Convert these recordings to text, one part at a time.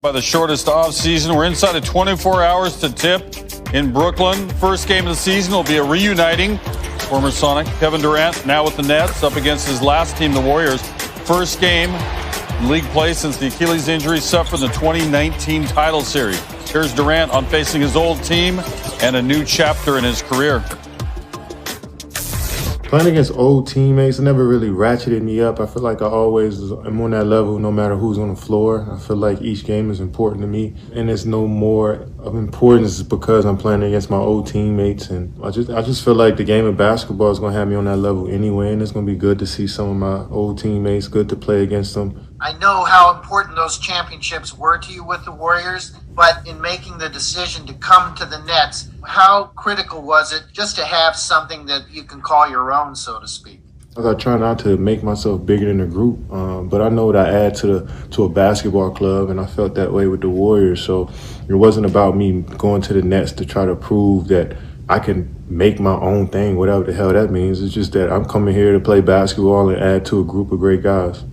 By the shortest off season, we're inside of 24 hours to tip in Brooklyn. First game of the season will be a reuniting. Former Sonic Kevin Durant, now with the Nets, up against his last team, the Warriors. First game in league play since the Achilles injury suffered in the 2019 title series. Here's Durant on facing his old team and a new chapter in his career. Playing against old teammates never really ratcheted me up. I feel like I always am on that level no matter who's on the floor. I feel like each game is important to me, and it's no more of importance because I'm playing against my old teammates. And I just feel like the game of basketball is going to have me on that level anyway, and it's going to be good to see some of my old teammates, good to play against them. I know how important those championships were to you with the Warriors, but in making the decision to come to the Nets, how critical was it just to have something that you can call your own, so to speak? I try not to make myself bigger than the group, but I know what I add to a basketball club, and I felt that way with the Warriors. So it wasn't about me going to the Nets to try to prove that I can make my own thing, whatever the hell that means. It's just that I'm coming here to play basketball and add to a group of great guys.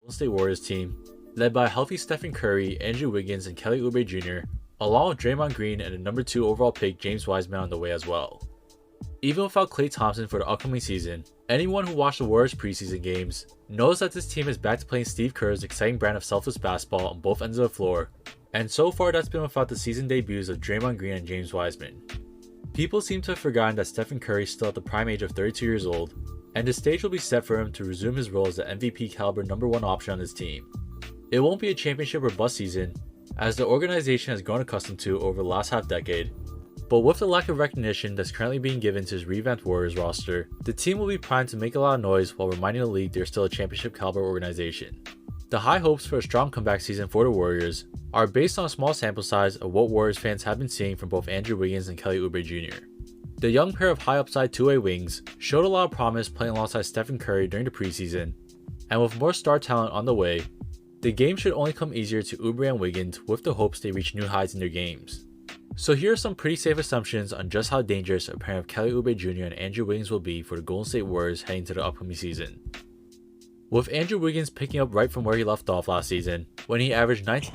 Golden State Warriors team, led by a healthy Stephen Curry, Andrew Wiggins, and Kelly Oubre Jr., along with Draymond Green and the number 2 overall pick James Wiseman on the way as well. Even without Klay Thompson for the upcoming season, anyone who watched the Warriors preseason games knows that this team is back to playing Steve Kerr's exciting brand of selfless basketball on both ends of the floor, and so far that's been without the season debuts of Draymond Green and James Wiseman. People seem to have forgotten that Stephen Curry is still at the prime age of 32 years old, and the stage will be set for him to resume his role as the MVP caliber number 1 option on his team. It won't be a championship or bust season, as the organization has grown accustomed to over the last half decade, but with the lack of recognition that's currently being given to his revamped Warriors roster, the team will be primed to make a lot of noise while reminding the league they're still a championship caliber organization. The high hopes for a strong comeback season for the Warriors are based on a small sample size of what Warriors fans have been seeing from both Andrew Wiggins and Kelly Oubre Jr. The young pair of high upside two-way wings showed a lot of promise playing alongside Stephen Curry during the preseason, and with more star talent on the way, the game should only come easier to Oubre and Wiggins with the hopes they reach new heights in their games. So here are some pretty safe assumptions on just how dangerous a pair of Kelly Oubre Jr. and Andrew Wiggins will be for the Golden State Warriors heading to the upcoming season. With Andrew Wiggins picking up right from where he left off last season, when he averaged 19.